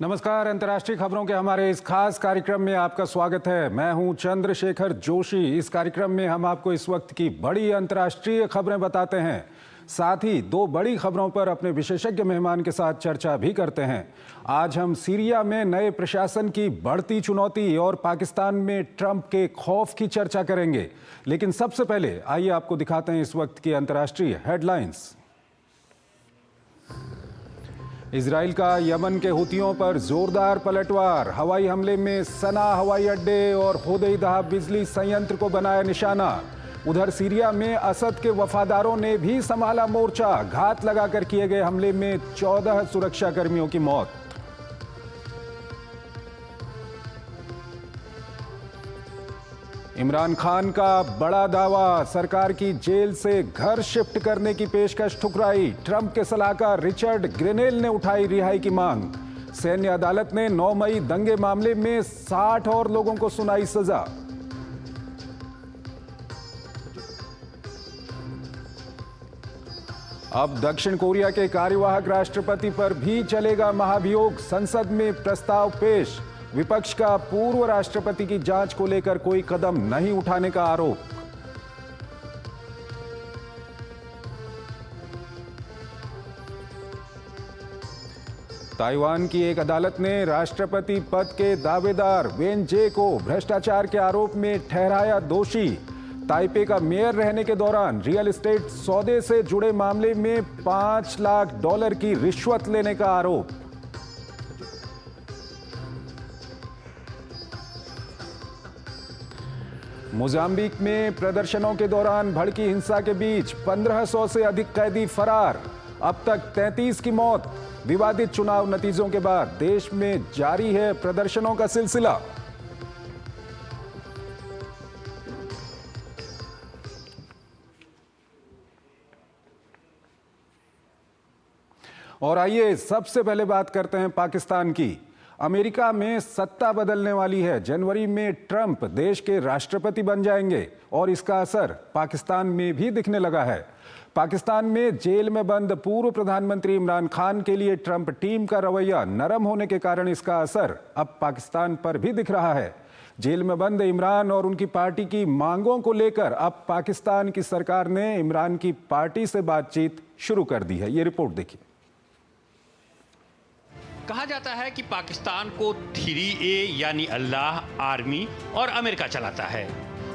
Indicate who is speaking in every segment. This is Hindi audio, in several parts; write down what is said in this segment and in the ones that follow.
Speaker 1: नमस्कार। अंतर्राष्ट्रीय खबरों के हमारे इस खास कार्यक्रम में आपका स्वागत है। मैं हूं चंद्रशेखर जोशी। इस कार्यक्रम में हम आपको इस वक्त की बड़ी अंतर्राष्ट्रीय खबरें बताते हैं, साथ ही दो बड़ी खबरों पर अपने विशेषज्ञ मेहमान के साथ चर्चा भी करते हैं। आज हम सीरिया में नए प्रशासन की बढ़ती चुनौती और पाकिस्तान में ट्रंप के खौफ की चर्चा करेंगे। लेकिन सबसे पहले आइए आपको दिखाते हैं इस वक्त की अंतर्राष्ट्रीय हेडलाइंस। इजराइल का यमन के हुतियों पर जोरदार पलटवार। हवाई हमले में सना हवाई अड्डे और होदेईदा बिजली संयंत्र को बनाया निशाना। उधर सीरिया में असद के वफादारों ने भी संभाला मोर्चा। घात लगाकर किए गए हमले में 14 सुरक्षाकर्मियों की मौत। इमरान खान का बड़ा दावा, सरकार की जेल से घर शिफ्ट करने की पेशकश ठुकराई। ट्रंप के सलाहकार रिचर्ड ग्रेनेल ने उठाई रिहाई की मांग। सैन्य अदालत ने 9 मई दंगे मामले में 60 और लोगों को सुनाई सजा। अब दक्षिण कोरिया के कार्यवाहक राष्ट्रपति पर भी चलेगा महाभियोग। संसद में प्रस्ताव पेश। विपक्ष का पूर्व राष्ट्रपति की जांच को लेकर कोई कदम नहीं उठाने का आरोप। ताइवान की एक अदालत ने राष्ट्रपति पद के दावेदार वेन जे को भ्रष्टाचार के आरोप में ठहराया दोषी। ताइपे का मेयर रहने के दौरान रियल एस्टेट सौदे से जुड़े मामले में $5 लाख की रिश्वत लेने का आरोप। मोजाम्बिक में प्रदर्शनों के दौरान भड़की हिंसा के बीच 1500 से अधिक कैदी फरार। अब तक 33 की मौत। विवादित चुनाव नतीजों के बाद देश में जारी है प्रदर्शनों का सिलसिला। और आइए सबसे पहले बात करते हैं पाकिस्तान की। अमेरिका में सत्ता बदलने वाली है। जनवरी में ट्रंप देश के राष्ट्रपति बन जाएंगे और इसका असर पाकिस्तान में भी दिखने लगा है। पाकिस्तान में जेल में बंद पूर्व प्रधानमंत्री इमरान खान के लिए ट्रंप टीम का रवैया नरम होने के कारण इसका असर अब पाकिस्तान पर भी दिख रहा है। जेल में बंद इमरान और उनकी पार्टी की मांगों को लेकर अब पाकिस्तान की सरकार ने इमरान की पार्टी से बातचीत शुरू कर दी है। ये रिपोर्ट देखिए।
Speaker 2: कहा जाता है कि पाकिस्तान को 3A यानी अल्लाह, आर्मी और अमेरिका चलाता है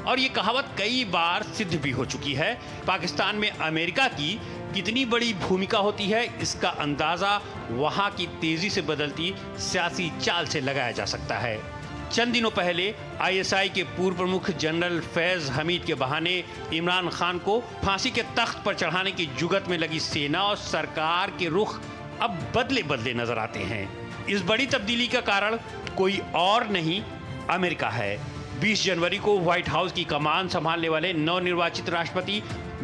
Speaker 2: और ये कहावत कई बार सिद्ध भी हो चुकी है। पाकिस्तान में अमेरिका की कितनी बड़ी भूमिका होती है, इसका अंदाजा वहां की तेजी से बदलती सियासी चाल से लगाया जा सकता है। चंद दिनों पहले ISI के पूर्व प्रमुख जनरल फैज हमीद के बहाने इमरान खान को फांसी के तख्त पर चढ़ाने की जुगत में लगी सेना और सरकार के रुख अब बदले बदले नजर आते हैं। इस बड़ी तब्दीली का कारण कोई और नहीं, अमेरिका है। 20 जनवरी को व्हाइट हाउस की कमान संभालने वाले नवनिर्वाचित राष्ट्रपति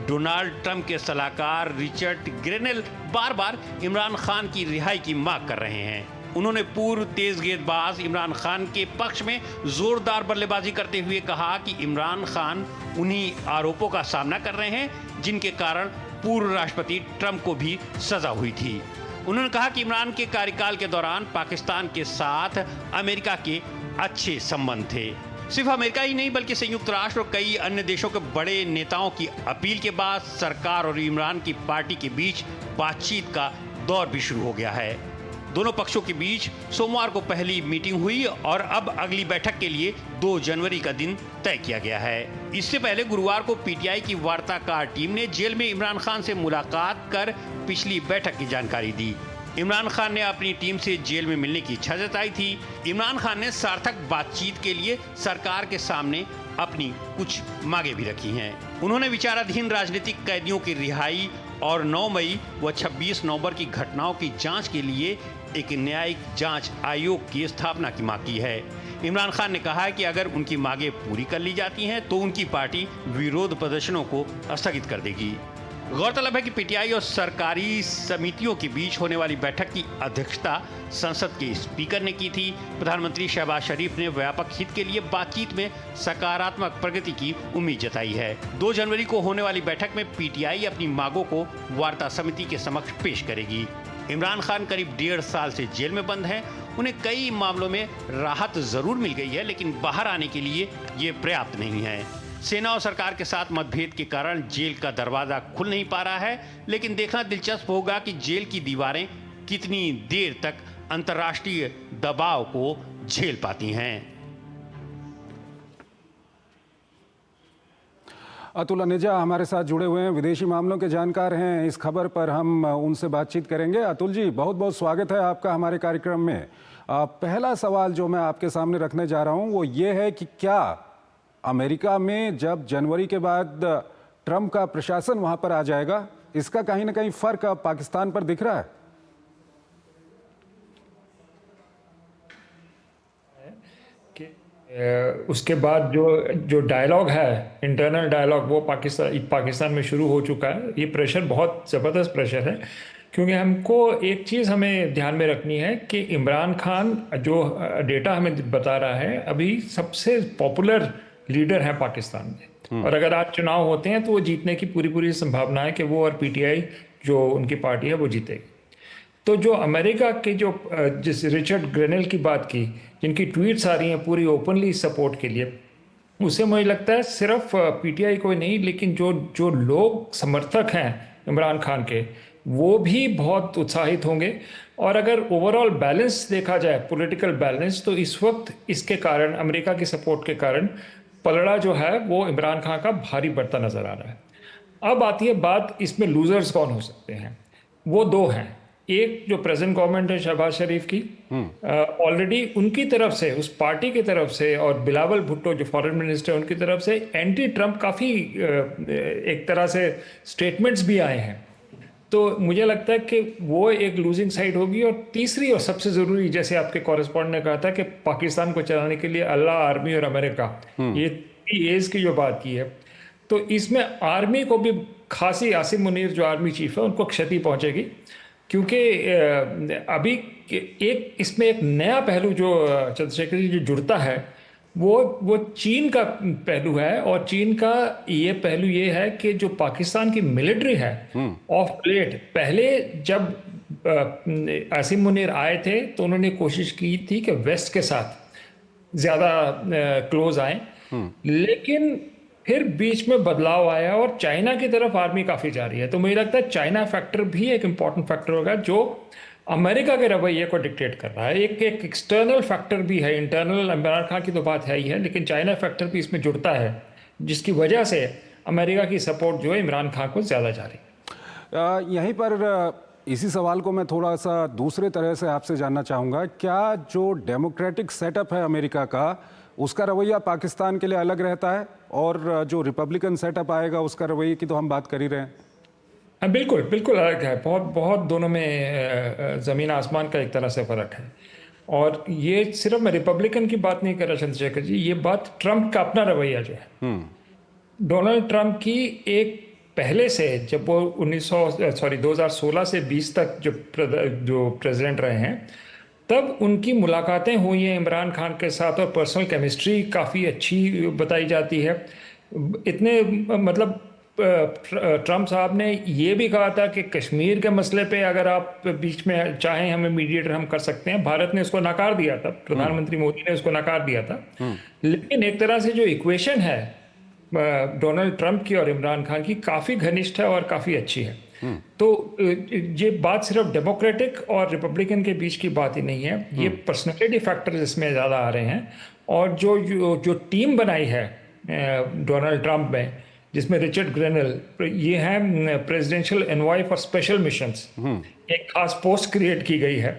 Speaker 2: डोनाल्ड ट्रंप के सलाहकार रिचर्ड ग्रेनेल बार बार इमरान खान की रिहाई की मांग कर रहे हैं। उन्होंने पूर्व तेज गेंदबाज इमरान खान के पक्ष में जोरदार बल्लेबाजी करते हुए कहा कि इमरान खान उन्हीं आरोपों का सामना कर रहे हैं जिनके कारण पूर्व राष्ट्रपति ट्रंप को भी सजा हुई थी। उन्होंने कहा कि इमरान के कार्यकाल के दौरान पाकिस्तान के साथ अमेरिका के अच्छे संबंध थे। सिर्फ अमेरिका ही नहीं बल्कि संयुक्त राष्ट्र और कई अन्य देशों के बड़े नेताओं की अपील के बाद सरकार और इमरान की पार्टी के बीच बातचीत का दौर भी शुरू हो गया है। दोनों पक्षों के बीच सोमवार को पहली मीटिंग हुई और अब अगली बैठक के लिए 2 जनवरी का दिन तय किया गया है। इससे पहले गुरुवार को PTI की वार्ताकार टीम ने जेल में इमरान खान से मुलाकात कर पिछली बैठक की जानकारी दी। इमरान खान ने अपनी टीम से जेल में मिलने की इच्छा जताई थी। इमरान खान ने सार्थक बातचीत के लिए सरकार के सामने अपनी कुछ मांगे भी रखी हैं। उन्होंने विचाराधीन राजनीतिक कैदियों की रिहाई और 9 मई व 26 नवंबर की घटनाओं की जांच के लिए एक न्यायिक जांच आयोग की स्थापना की मांग की है। इमरान खान ने कहा है कि अगर उनकी मांगें पूरी कर ली जाती हैं तो उनकी पार्टी विरोध प्रदर्शनों को स्थगित कर देगी। गौरतलब है कि PTI और सरकारी समितियों के बीच होने वाली बैठक की अध्यक्षता संसद के स्पीकर ने की थी। प्रधानमंत्री शहबाज शरीफ ने व्यापक हित के लिए बातचीत में सकारात्मक प्रगति की उम्मीद जताई है। 2 जनवरी को होने वाली बैठक में PTI अपनी मांगों को वार्ता समिति के समक्ष पेश करेगी। इमरान खान करीब 1.5 साल से जेल में बंद हैं। उन्हें कई मामलों में राहत जरूर मिल गई है, लेकिन बाहर आने के लिए ये पर्याप्त नहीं है। सेना और सरकार के साथ मतभेद के कारण जेल का दरवाजा खुल नहीं पा रहा है, लेकिन देखना दिलचस्प होगा कि जेल की दीवारें कितनी देर तक अंतर्राष्ट्रीय दबाव को झेल पाती हैं।
Speaker 1: अतुल अनेजा हमारे साथ जुड़े हुए हैं, विदेशी मामलों के जानकार हैं। इस खबर पर हम उनसे बातचीत करेंगे। अतुल जी, बहुत बहुत स्वागत है आपका हमारे कार्यक्रम में। पहला सवाल जो मैं आपके सामने रखने जा रहा हूं वो ये है कि क्या अमेरिका में जब जनवरी के बाद ट्रंप का प्रशासन वहां पर आ जाएगा, इसका कहीं ना कहीं फर्क अब पाकिस्तान पर दिख रहा है?
Speaker 3: उसके बाद जो डायलॉग है, इंटरनल डायलॉग, वो पाकिस्तान में शुरू हो चुका है। ये प्रेशर बहुत ज़बरदस्त प्रेशर है, क्योंकि हमको एक चीज़ हमें ध्यान में रखनी है कि इमरान खान जो डेटा हमें बता रहा है, अभी सबसे पॉपुलर लीडर है पाकिस्तान में। और अगर आज चुनाव होते हैं तो वो जीतने की पूरी संभावना है कि वो और पीटीआई जो उनकी पार्टी है वो जीतेगी। तो जो अमेरिका के जिस रिचर्ड ग्रेनेल की बात की, जिनकी ट्वीट्स आ रही हैं पूरी ओपनली सपोर्ट के लिए, उससे मुझे लगता है सिर्फ पीटीआई को नहीं, लेकिन जो लोग समर्थक हैं इमरान खान के, वो भी बहुत उत्साहित होंगे। और अगर ओवरऑल बैलेंस देखा जाए, पॉलिटिकल बैलेंस, तो इस वक्त इसके कारण, अमेरिका की सपोर्ट के कारण, पलड़ा जो है वो इमरान खान का भारी बढ़ता नजर आ रहा है। अब आती है बात, इसमें लूजर्स कौन हो सकते हैं? वो दो हैं। एक जो प्रेजेंट गवर्नमेंट है शहबाज शरीफ की, ऑलरेडी उनकी तरफ से, उस पार्टी की तरफ से, और बिलावल भुट्टो जो फॉरेन मिनिस्टर, उनकी तरफ से एंटी ट्रंप काफ़ी एक तरह से स्टेटमेंट्स भी आए हैं। तो मुझे लगता है कि वो एक लूजिंग साइड होगी। और तीसरी और सबसे ज़रूरी, जैसे आपके कॉरेस्पॉन्डेंट ने कहा था कि पाकिस्तान को चलाने के लिए अल्लाह, आर्मी और अमेरिका, ये एज की जो बात की है, तो इसमें आर्मी को भी खासी, आसिम मुनीर जो आर्मी चीफ है, उनको क्षति पहुंचेगी। क्योंकि अभी इसमें एक नया पहलू जो चंद्रशेखर जी जो जुड़ता है, वो चीन का पहलू है। और चीन का ये पहलू ये है कि जो पाकिस्तान की मिलिट्री है, ऑफ लेट, पहले जब आसिम मुनीर आए थे तो उन्होंने कोशिश की थी कि वेस्ट के साथ ज़्यादा क्लोज आए, लेकिन फिर बीच में बदलाव आया और चाइना की तरफ आर्मी काफ़ी जा रही है। तो मुझे लगता है चाइना फैक्टर भी एक इम्पॉर्टेंट फैक्टर होगा जो अमेरिका के रवैये को डिक्टेट कर रहा है। एक एक्सटर्नल फैक्टर भी है, इंटरनल इमरान खान की तो बात है ही है, लेकिन चाइना फैक्टर भी इसमें जुड़ता है, जिसकी वजह से अमेरिका की सपोर्ट जो है इमरान खान को ज़्यादा जा रही है।
Speaker 1: यहीं पर इसी सवाल को मैं थोड़ा सा दूसरे तरह से आपसे जानना चाहूँगा। क्या जो डेमोक्रेटिक सेटअप है अमेरिका का, उसका रवैया पाकिस्तान के लिए अलग रहता है, और जो रिपब्लिकन सेटअप आएगा उसका रवैये की तो हम बात कर ही रहे हैं?
Speaker 3: बिल्कुल बिल्कुल अलग है। बहुत दोनों में ज़मीन आसमान का एक तरह से फ़र्क है। और ये सिर्फ मैं रिपब्लिकन की बात नहीं कर रहा चंद्रशेखर जी, ये बात ट्रंप का अपना रवैया जो है, डोनाल्ड ट्रंप की एक पहले से, जब वो 2016 से 20 तक जो प्रेसिडेंट रहे हैं, तब उनकी मुलाकातें हुई हैं इमरान खान के साथ, और पर्सनल केमिस्ट्री काफ़ी अच्छी बताई जाती है। इतने मतलब ट्रंप साहब ने ये भी कहा था कि कश्मीर के मसले पे अगर आप बीच में चाहें हमें मीडिएटर हम कर सकते हैं। भारत ने उसको नकार दिया था, प्रधानमंत्री मोदी ने उसको नकार दिया था। लेकिन एक तरह से जो इक्वेशन है डोनाल्ड ट्रंप की और इमरान खान की, काफ़ी घनिष्ठ है और काफ़ी अच्छी है। तो ये बात सिर्फ डेमोक्रेटिक और रिपब्लिकन के बीच की बात ही नहीं है, ये पर्सनैलिटी फैक्टर्स इसमें ज़्यादा आ रहे हैं। और जो टीम बनाई है डोनाल्ड ट्रंप में, जिसमें रिचर्ड ग्रेनेल, ये है presidential envoy for special missions, एक खास पोस्ट क्रिएट की गई है।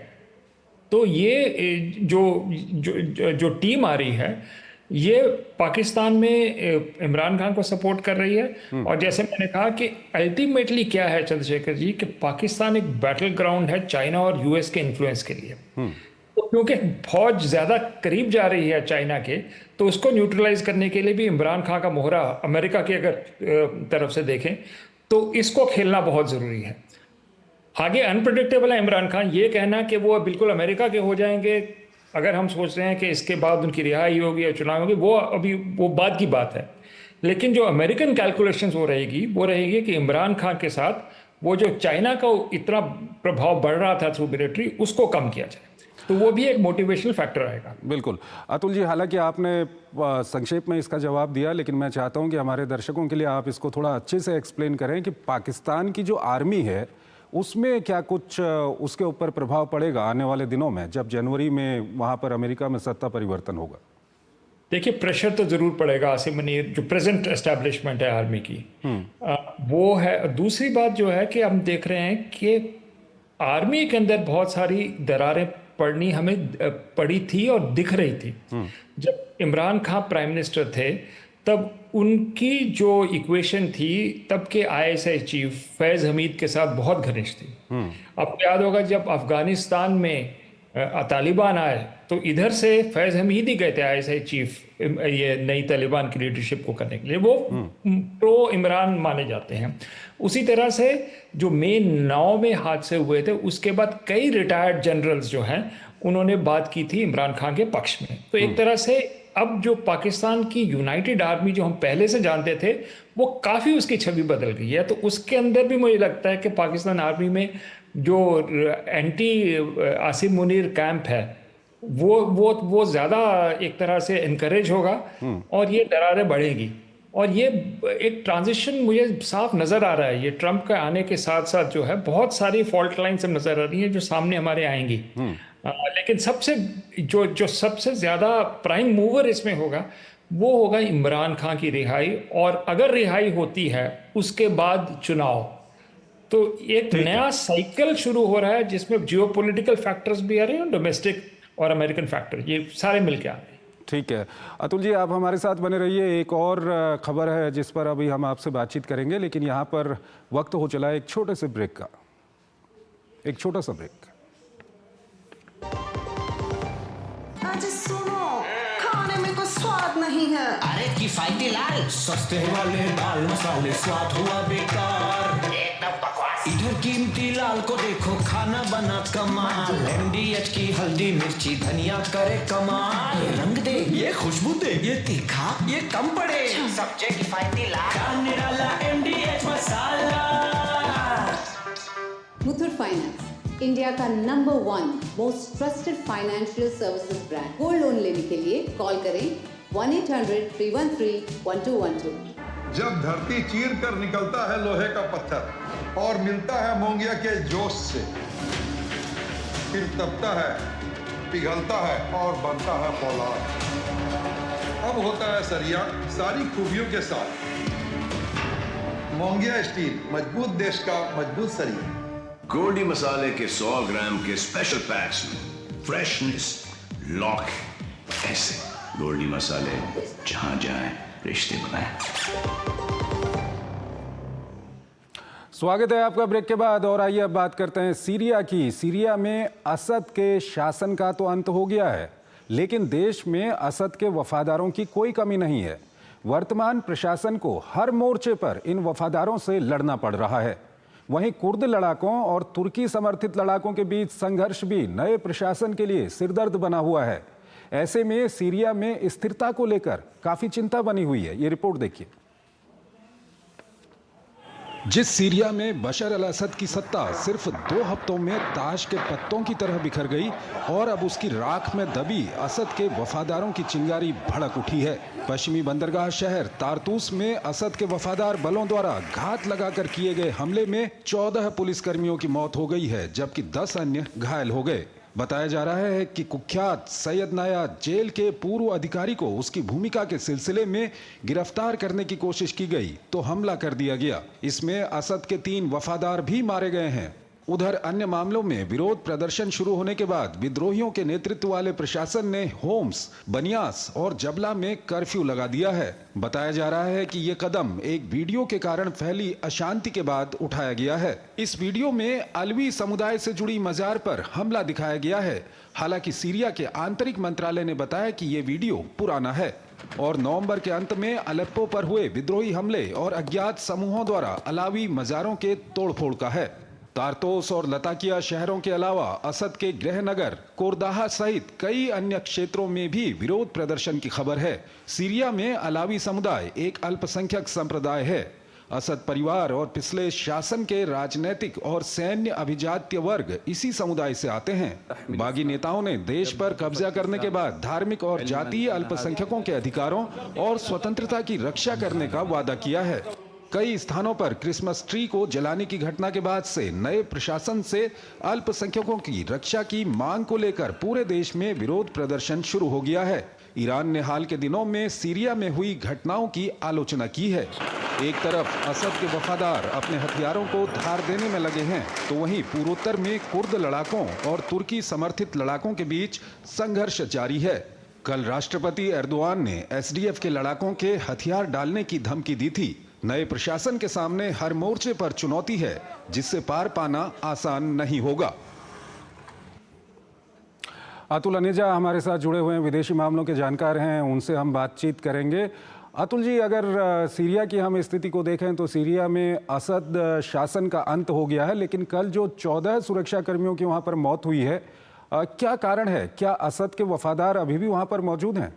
Speaker 3: तो ये जो टीम आ रही है, ये पाकिस्तान में इमरान खान को सपोर्ट कर रही है। और जैसे मैंने कहा कि अल्टीमेटली क्या है चंद्रशेखर जी, कि पाकिस्तान एक बैटल ग्राउंड है चाइना और यूएस के इन्फ्लुएंस के लिए। तो क्योंकि फौज ज़्यादा करीब जा रही है चाइना के, तो उसको न्यूट्रलाइज करने के लिए भी इमरान खान का मोहरा अमेरिका की अगर तरफ से देखें तो इसको खेलना बहुत ज़रूरी है। आगे अनप्रेडिक्टेबल है इमरान खान, ये कहना कि वो बिल्कुल अमेरिका के हो जाएंगे, अगर हम सोच रहे हैं कि इसके बाद उनकी रिहाई होगी या चुनाव होगी, वो अभी वो बाद की बात है। लेकिन जो अमेरिकन कैलकुलेशंस वो रहेगी कि इमरान खान के साथ वो जो चाइना का इतना प्रभाव बढ़ रहा था थ्रू मिलिट्री, उसको कम किया जाए। तो वो भी एक मोटिवेशनल फैक्टर आएगा।
Speaker 1: बिल्कुल। अतुल जी, हालांकि आपने संक्षेप में इसका जवाब दिया, लेकिन मैं चाहता हूं कि हमारे दर्शकों के लिए आप इसको थोड़ा अच्छे से एक्सप्लेन करें कि पाकिस्तान की जो आर्मी है उसमें क्या कुछ उसके ऊपर प्रभाव पड़ेगा आने वाले दिनों में, जब जनवरी में वहां पर अमेरिका में सत्ता परिवर्तन होगा।
Speaker 3: देखिए, प्रेशर तो जरूर पड़ेगा। आसिम मुनीर जो प्रेजेंट एस्टैब्लिशमेंट है आर्मी की, वो है। दूसरी बात जो है कि हम देख रहे हैं कि आर्मी के अंदर बहुत सारी दरारें पड़ी थी और दिख रही थी। जब इमरान खान प्राइम मिनिस्टर थे तब उनकी जो इक्वेशन थी तब के आईएसआई चीफ फैज़ हमीद के साथ बहुत घनिष्ठ थी। आपको याद होगा जब अफगानिस्तान में तालिबान आए तो इधर से फैज़ हमीद ही गए थे आईएसआई चीफ ये नई तालिबान की लीडरशिप को करने के लिए। वो प्रो इमरान माने जाते हैं। उसी तरह से जो मई 9 में हादसे हुए थे उसके बाद कई रिटायर्ड जनरल्स जो हैं उन्होंने बात की थी इमरान खान के पक्ष में। तो एक तरह से अब जो पाकिस्तान की यूनाइटेड आर्मी जो हम पहले से जानते थे वो काफ़ी उसकी छवि बदल गई है। तो उसके अंदर भी मुझे लगता है कि पाकिस्तान आर्मी में जो एंटी आसिम मुनीर कैंप है वो ज़्यादा एक तरह से इनकरेज होगा और ये दरारें बढ़ेगी। और ये एक ट्रांजिशन मुझे साफ नज़र आ रहा है। ये ट्रंप के आने के साथ साथ जो है बहुत सारी फॉल्ट लाइन्स अब नज़र आ रही हैं जो सामने हमारे आएंगी। लेकिन सबसे ज़्यादा प्राइम मूवर इसमें होगा वो होगा इमरान खान की रिहाई। और अगर रिहाई होती है उसके बाद चुनाव, तो एक नया साइकिल शुरू हो रहा है जिसमें जियोपॉलिटिकल फैक्टर्स भी आ रहे हैं, डोमेस्टिक और अमेरिकन फैक्टर, ये सारे मिलकर आ रहे हैं।
Speaker 1: ठीक है अतुल जी, आप हमारे साथ बने रहिए। एक और खबर है जिस पर अभी हम आपसे बातचीत करेंगे, लेकिन यहाँ पर वक्त हो चला है एक छोटे से ब्रेक का। एक छोटा सा ब्रेक।
Speaker 4: अरे सुनो, खाने में कोई स्वाद नहीं है।
Speaker 5: अरे किफायती लाल सस्ते वाले दाल मसाले स्वाद हुआ बेकार, एकदम बकवास। इधर कीमती लाल को देखो खाना बना कमाल, एमडीएच की हल्दी मिर्ची धनिया करे कमाल। ये रंग दे, ये खुशबू दे, ये तीखा, ये कम पड़े, सबसे किफायती लाल निराला एमडीएच मसाला।
Speaker 6: मुथूट फाइनेंस, इंडिया का number 1 most trusted financial services brand. Gold loan लेने के लिए कॉल करें 1-800-313-1212।
Speaker 7: जब धरती चीर कर निकलता है लोहे का पत्थर और मिलता है मोंगिया के जोश से, फिर तपता है, पिघलता है और बनता है फौलाद। अब होता है सरिया सारी खूबियों के साथ। मोंगिया स्टील, मजबूत देश का मजबूत सरिया।
Speaker 8: गोल्डी मसाले के 100 ग्राम के स्पेशल पैक्स में फ्रेशनेस लॉक। ऐसे गोल्डी मसाले जहां जाएं रिश्ते बनाएं।
Speaker 1: स्वागत है आपका ब्रेक के बाद, और आइए अब बात करते हैं सीरिया की। सीरिया में असद के शासन का तो अंत हो गया है, लेकिन देश में असद के वफादारों की कोई कमी नहीं है। वर्तमान प्रशासन को हर मोर्चे पर इन वफादारों से लड़ना पड़ रहा है। वहीं कुर्द लड़ाकों और तुर्की समर्थित लड़ाकों के बीच संघर्ष भी नए प्रशासन के लिए सिरदर्द बना हुआ है। ऐसे में सीरिया में स्थिरता को लेकर काफी चिंता बनी हुई है। ये रिपोर्ट देखिए। जिस सीरिया में बशर अल असद की सत्ता सिर्फ 2 हफ्तों में ताश के पत्तों की तरह बिखर गई और अब उसकी राख में दबी असद के वफादारों की चिंगारी भड़क उठी है। पश्चिमी बंदरगाह शहर तारतूस में असद के वफादार बलों द्वारा घात लगाकर किए गए हमले में 14 पुलिसकर्मियों की मौत हो गई है, जबकि 10 अन्य घायल हो गए। बताया जा रहा है कि कुख्यात सैयद नाया जेल के पूर्व अधिकारी को उसकी भूमिका के सिलसिले में गिरफ्तार करने की कोशिश की गई तो हमला कर दिया गया। इसमें असद के 3 वफादार भी मारे गए हैं। उधर अन्य मामलों में विरोध प्रदर्शन शुरू होने के बाद विद्रोहियों के नेतृत्व वाले प्रशासन ने होम्स, बनियास और जबला में कर्फ्यू लगा दिया है। बताया जा रहा है कि ये कदम एक वीडियो के कारण फैली अशांति के बाद उठाया गया है। इस वीडियो में अलवी समुदाय से जुड़ी मजार पर हमला दिखाया गया है। हालांकि सीरिया के आंतरिक मंत्रालय ने बताया कि ये वीडियो पुराना है और नवंबर के अंत में अलेप्पो पर हुए विद्रोही हमले और अज्ञात समूहों द्वारा अलावी मजारों के तोड़फोड़ का है। तारतोस और लताकिया शहरों के अलावा असद के गृहनगर कोरदाहा सहित कई अन्य क्षेत्रों में भी विरोध प्रदर्शन की खबर है। सीरिया में अलावी समुदाय एक अल्पसंख्यक संप्रदाय है। असद परिवार और पिछले शासन के राजनीतिक और सैन्य अभिजात्य वर्ग इसी समुदाय से आते हैं। बागी नेताओं ने देश पर कब्जा करने के बाद धार्मिक और जातीय अल्पसंख्यकों के अधिकारों और स्वतंत्रता की रक्षा करने का वादा किया है। कई स्थानों पर क्रिसमस ट्री को जलाने की घटना के बाद से नए प्रशासन से अल्पसंख्यकों की रक्षा की मांग को लेकर पूरे देश में विरोध प्रदर्शन शुरू हो गया है। ईरान ने हाल के दिनों में सीरिया में हुई घटनाओं की आलोचना की है। एक तरफ असद के वफादार अपने हथियारों को धार देने में लगे हैं, तो वहीं पूर्वोत्तर में कुर्द लड़ाकों और तुर्की समर्थित लड़ाकों के बीच संघर्ष जारी है। कल राष्ट्रपति एर्दोआन ने एसडीएफ के लड़ाकों के हथियार डालने की धमकी दी थी। नए प्रशासन के सामने हर मोर्चे पर चुनौती है, जिससे पार पाना आसान नहीं होगा। अतुल अनेजा हमारे साथ जुड़े हुए हैं, विदेशी मामलों के जानकार हैं, उनसे हम बातचीत करेंगे। अतुल जी, अगर सीरिया की हम स्थिति को देखें तो सीरिया में असद शासन का अंत हो गया है, लेकिन कल जो 14 सुरक्षा कर्मियों की वहां पर मौत हुई है, क्या कारण है? क्या असद के वफादार अभी भी वहां पर मौजूद हैं?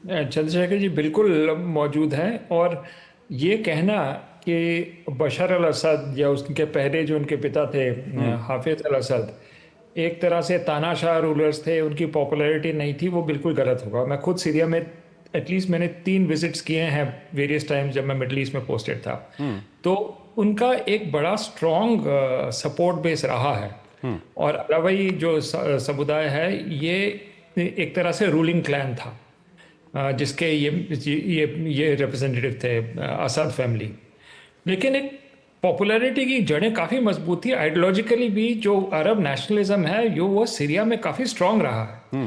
Speaker 3: चंद्रशेखर जी बिल्कुल मौजूद हैं। और ये कहना कि बशर अल असद या उसके पहले जो उनके पिता थे हाफिज अल असद एक तरह से तानाशाह रूलर्स थे, उनकी पॉपुलैरिटी नहीं थी, वो बिल्कुल गलत होगा। मैं खुद सीरिया में एटलीस्ट मैंने 3 विजिट्स किए हैं वेरियस टाइम्स जब मैं मिडल ईस्ट में पोस्टेड था। तो उनका एक बड़ा स्ट्रॉन्ग सपोर्ट बेस रहा है। और अलावाई जो समुदाय है ये एक तरह से रूलिंग क्लैन था, जिसके ये रिप्रेजेंटेटिव थे असद फैमिली। लेकिन एक पॉपुलैरिटी की जड़ें काफ़ी मजबूत थी। आइडियोलॉजिकली भी जो अरब नेशनलिज्म है वो सीरिया में काफ़ी स्ट्रांग रहा है।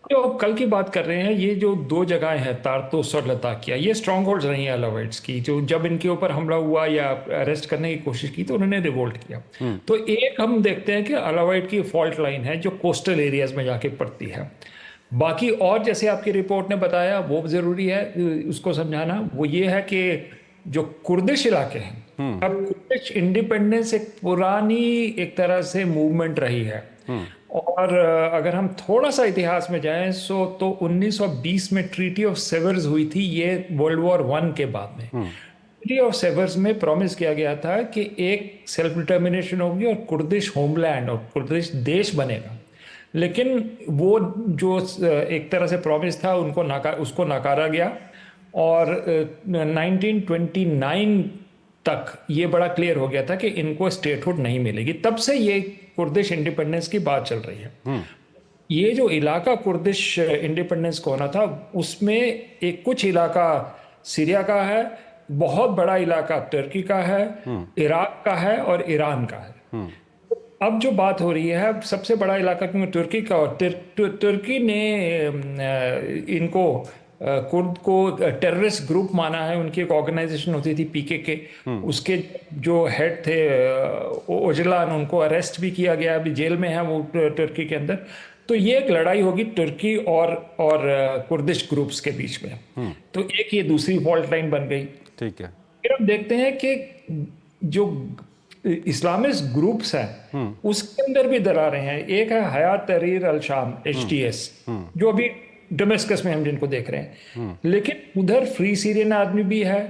Speaker 3: जो अब कल की बात कर रहे हैं, ये जो 2 जगहें हैं तारतुस और लताकिया, ये स्ट्रॉन्ग होल्ड्स रही हैं अलावाइट्स की। जो जब इनके ऊपर हमला हुआ या अरेस्ट करने की कोशिश की तो उन्होंने रिवोल्ट किया। तो एक हम देखते हैं कि अलावाइट की फॉल्ट लाइन है जो कोस्टल एरियाज में जाके पड़ती है। बाकी और जैसे आपकी रिपोर्ट ने बताया वो ज़रूरी है उसको समझाना, वो ये है कि जो कुर्दिश इलाके हैं, अब कुर्दिश इंडिपेंडेंस एक पुरानी एक तरह से मूवमेंट रही है। और अगर हम थोड़ा सा इतिहास में जाएं तो 1920 में ट्रीटी ऑफ सेवर्स हुई थी, ये वर्ल्ड वॉर 1 के बाद में। ट्रीटी ऑफ सेवर्स में प्रॉमिस किया गया था कि एक सेल्फ डिटर्मिनेशन होगी और कुर्दिश होमलैंड और कुर्दिश देश बनेगा। लेकिन वो जो एक तरह से प्रॉमिस था उसको नकारा गया। और 1929 तक ये बड़ा क्लियर हो गया था कि इनको स्टेटहुड नहीं मिलेगी। तब से ये कुर्दिश इंडिपेंडेंस की बात चल रही है। ये जो इलाका कुर्दिश इंडिपेंडेंस को होना था, उसमें एक कुछ इलाका सीरिया का है, बहुत बड़ा इलाका तुर्की का है, इराक का है और ईरान का है। अब जो बात हो रही है, सबसे बड़ा इलाका क्योंकि तुर्की का, और तुर्की ने इनको कुर्द को टेररिस्ट ग्रुप माना है। उनकी एक ऑर्गेनाइजेशन होती थी PKK, उसके जो हेड थे ओजलान, उनको अरेस्ट भी किया गया, अभी जेल में है वो तुर्की के अंदर। तो ये एक लड़ाई होगी तुर्की और कुर्दिश ग्रुप्स के बीच में। तो एक ये दूसरी फॉल्ट लाइन बन गई।
Speaker 1: ठीक है।
Speaker 3: फिर हम देखते हैं कि जो इस्लामिस्ट ग्रुप्स हैं उसके अंदर भी दरारें हैं। एक है हयात तहरीर अल शाम HTS, जो अभी डोमेस्कस में हम जिनको देख रहे हैं। लेकिन उधर फ्री सीरियन आर्मी भी है।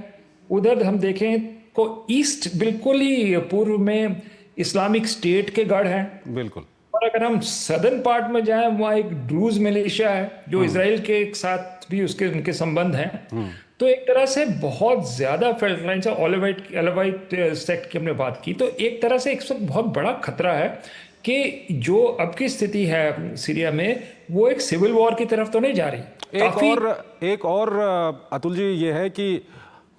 Speaker 3: उधर हम देखें तो ईस्ट बिल्कुल ही पूर्व में इस्लामिक स्टेट के गढ़ हैं।
Speaker 1: बिल्कुल।
Speaker 3: और अगर हम सदर्न पार्ट में जाएं, वहाँ एक ड्रूज मिलिशिया है जो इजराइल के साथ भी उनके संबंध हैं। तो एक तरह से बहुत ज्यादा फेल्ट लाइन से ओलेवाइट सेक्ट की हमने बात की। तो एक तरह से एक बहुत बड़ा खतरा है कि जो अब की स्थिति है सीरिया में, वो एक सिविल वॉर की तरफ तो नहीं जा रही।
Speaker 1: एक और अतुल जी ये है कि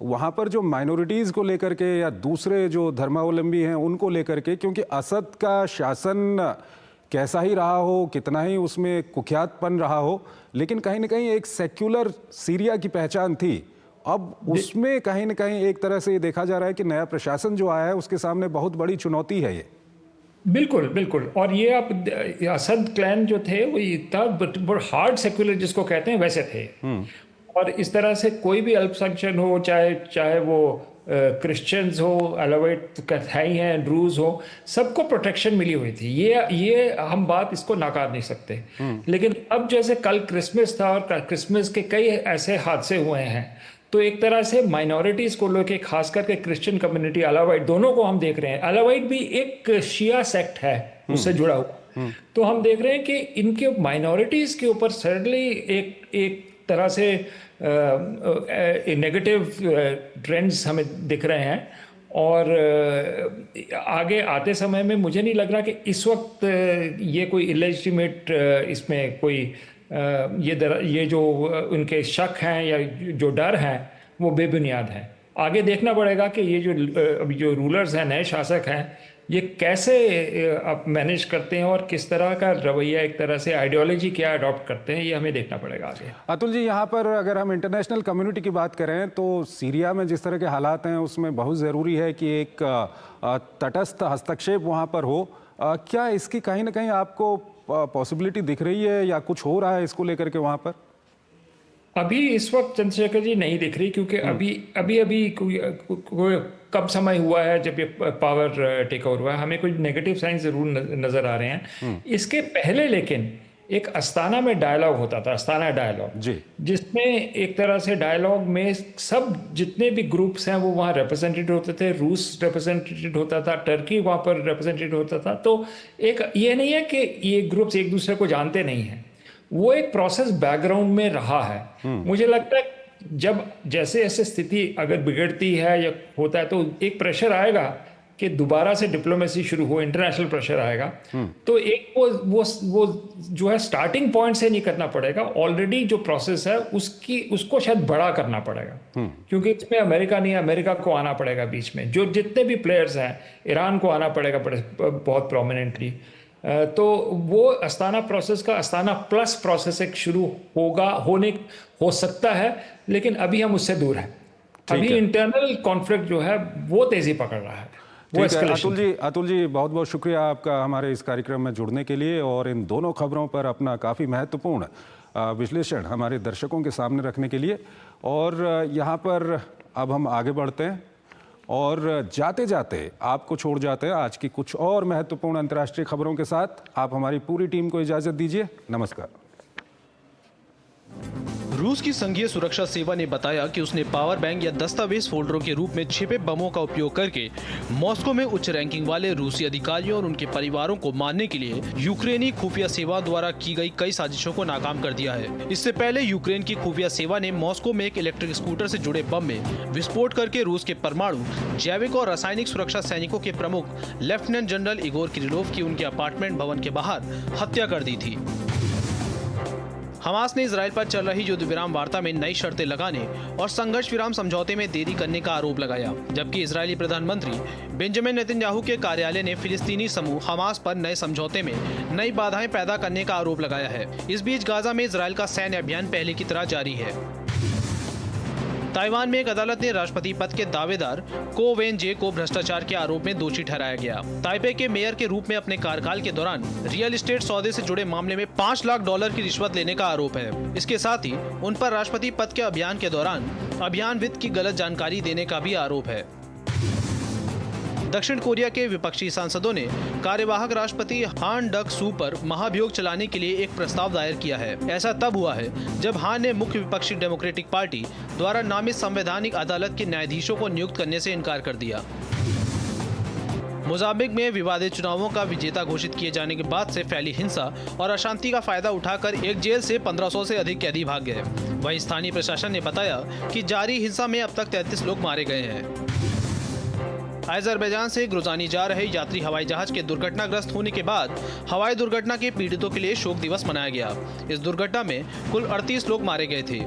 Speaker 1: वहाँ पर जो माइनॉरिटीज़ को लेकर के या दूसरे जो धर्मावलंबी हैं उनको लेकर के, क्योंकि असद का शासन कैसा ही रहा हो, कितना ही उसमें कुख्यातपन रहा हो, लेकिन कहीं ना कहीं एक सेक्युलर सीरिया की पहचान थी। अब उसमें कहीं ना कहीं एक तरह से ये देखा जा रहा है कि नया प्रशासन जो आया है उसके सामने बहुत बड़ी चुनौती है ये।
Speaker 3: बिल्कुल बिल्कुल। और ये आप असद क्लैन जो थे वो इतना हार्ड सेक्युलर जिसको कहते हैं वैसे थे। और इस तरह से कोई भी अल्पसंख्यक हो, चाहे वो क्रिश्चियंस हो, अलावाइट कथाई हैं, ड्रूज हो, सबको प्रोटेक्शन मिली हुई थी। ये हम बात इसको नाकार नहीं सकते। लेकिन अब जैसे कल क्रिसमस था और क्रिसमस के कई ऐसे हादसे हुए हैं तो एक तरह से माइनॉरिटीज़ को लेके, खास करके क्रिश्चियन कम्युनिटी, अलावाइट, दोनों को हम देख रहे हैं। अलावाइट भी एक शिया सेक्ट है उससे जुड़ा हुआ। तो हम देख रहे हैं कि इनके माइनॉरिटीज़ के ऊपर सडनली एक तरह से नेगेटिव ट्रेंड्स हमें दिख रहे हैं। और आगे आते समय में मुझे नहीं लग रहा कि इस वक्त ये कोई इलेजिटिमेट इसमें कोई ये जो उनके शक हैं या जो डर हैं वो बेबुनियाद हैं। आगे देखना पड़ेगा कि ये जो रूलर्स हैं, नए शासक हैं, ये कैसे अब मैनेज करते हैं और किस तरह का रवैया, एक तरह से आइडियोलॉजी क्या अडॉप्ट करते हैं, ये हमें देखना पड़ेगा आगे।
Speaker 1: अतुल जी, यहाँ पर अगर हम इंटरनेशनल कम्युनिटी की बात करें तो सीरिया में जिस तरह के हालात हैं उसमें बहुत ज़रूरी है कि एक तटस्थ हस्तक्षेप वहाँ पर हो। क्या इसकी कहीं ना कहीं आपको पॉसिबिलिटी दिख रही है या कुछ हो रहा है इसको लेकर के वहाँ पर?
Speaker 3: अभी इस वक्त चंद्रशेखर जी नहीं दिख रही, क्योंकि अभी कोई कब समय हुआ है जब ये पावर टेक ओवर हुआ है। हमें कुछ नेगेटिव साइंस जरूर नजर आ रहे हैं। इसके पहले लेकिन एक अस्ताना में डायलॉग होता था, अस्ताना डायलॉग, जिसमें एक तरह से डायलॉग में सब जितने भी ग्रुप्स हैं वो वहाँ रिप्रेजेंटेड होते थे। रूस रिप्रेजेंटेड होता था, टर्की वहाँ पर रिप्रेजेंटेड होता था। तो एक ये नहीं है कि ये ग्रुप्स एक दूसरे को जानते नहीं हैं, वो एक प्रोसेस बैकग्राउंड में रहा है। मुझे लगता है जब जैसे ऐसे स्थिति अगर बिगड़ती है या होता है तो एक प्रेशर आएगा कि दोबारा से डिप्लोमेसी शुरू हो, इंटरनेशनल प्रेशर आएगा। तो एक वो जो है स्टार्टिंग पॉइंट से नहीं करना पड़ेगा, ऑलरेडी जो प्रोसेस है उसको शायद बड़ा करना पड़ेगा, क्योंकि इसमें अमेरिका नहीं है, अमेरिका को आना पड़ेगा बीच में। जो जितने भी प्लेयर्स हैं, ईरान को आना पड़ेगा बहुत प्रोमिनेंटली। तो वो अस्ताना प्रोसेस का अस्ताना प्लस प्रोसेस एक शुरू हो सकता है, लेकिन अभी हम उससे दूर हैं। अभी इंटरनल कॉन्फ्लिक्ट जो है वो तेजी पकड़ रहा है।
Speaker 1: अतुल जी बहुत बहुत शुक्रिया आपका हमारे इस कार्यक्रम में जुड़ने के लिए और इन दोनों खबरों पर अपना काफ़ी महत्वपूर्ण विश्लेषण हमारे दर्शकों के सामने रखने के लिए। और यहाँ पर अब हम आगे बढ़ते हैं और जाते जाते आपको छोड़ जाते हैं आज की कुछ और महत्वपूर्ण अंतर्राष्ट्रीय खबरों के साथ। आप हमारी पूरी टीम को इजाज़त दीजिए। नमस्कार।
Speaker 9: रूस की संघीय सुरक्षा सेवा ने बताया कि उसने पावर बैंक या दस्तावेज फोल्डरों के रूप में छिपे बमों का उपयोग करके मॉस्को में उच्च रैंकिंग वाले रूसी अधिकारियों और उनके परिवारों को मारने के लिए यूक्रेनी खुफिया सेवा द्वारा की गई कई साजिशों को नाकाम कर दिया है। इससे पहले यूक्रेन की खुफिया सेवा ने मॉस्को में एक इलेक्ट्रिक स्कूटर से जुड़े बम में विस्फोट करके रूस के परमाणु, जैविक और रासायनिक सुरक्षा सैनिकों के प्रमुख लेफ्टिनेंट जनरल इगोर किरिलोव की उनके अपार्टमेंट भवन के बाहर हत्या कर दी थी। हमास ने इजराइल पर चल रही युद्ध विराम वार्ता में नई शर्तें लगाने और संघर्ष विराम समझौते में देरी करने का आरोप लगाया, जबकि इजरायली प्रधानमंत्री बेंजामिन नेतन्याहू के कार्यालय ने फिलिस्तीनी समूह हमास पर नए समझौते में नई बाधाएं पैदा करने का आरोप लगाया है। इस बीच गाजा में इजराइल का सैन्य अभियान पहले की तरह जारी है। ताइवान में एक अदालत ने राष्ट्रपति पद के दावेदार को वेन जे को भ्रष्टाचार के आरोप में दोषी ठहराया गया। ताइपे के मेयर के रूप में अपने कार्यकाल के दौरान रियल एस्टेट सौदे से जुड़े मामले में $5 लाख की रिश्वत लेने का आरोप है। इसके साथ ही उन पर राष्ट्रपति पद के अभियान के दौरान अभियान वित्त की गलत जानकारी देने का भी आरोप है। दक्षिण कोरिया के विपक्षी सांसदों ने कार्यवाहक राष्ट्रपति हान डक सू पर महाभियोग चलाने के लिए एक प्रस्ताव दायर किया है। ऐसा तब हुआ है जब हान ने मुख्य विपक्षी डेमोक्रेटिक पार्टी द्वारा नामित संवैधानिक अदालत के न्यायाधीशों को नियुक्त करने से इनकार कर दिया। मोजाम्बिक में विवादित चुनावों का विजेता घोषित किए जाने के बाद से फैली हिंसा और अशांति का फायदा उठाकर एक जेल से 1500 से अधिक कैदी भाग गए। वहीं स्थानीय प्रशासन ने बताया कि जारी हिंसा में अब तक 33 लोग मारे गए हैं। अजरबैजान से ग्रोजानी जा रहे यात्री हवाई जहाज के दुर्घटनाग्रस्त होने के बाद हवाई दुर्घटना के पीड़ितों के लिए शोक दिवस मनाया गया। इस दुर्घटना में कुल 38 लोग मारे गए थे।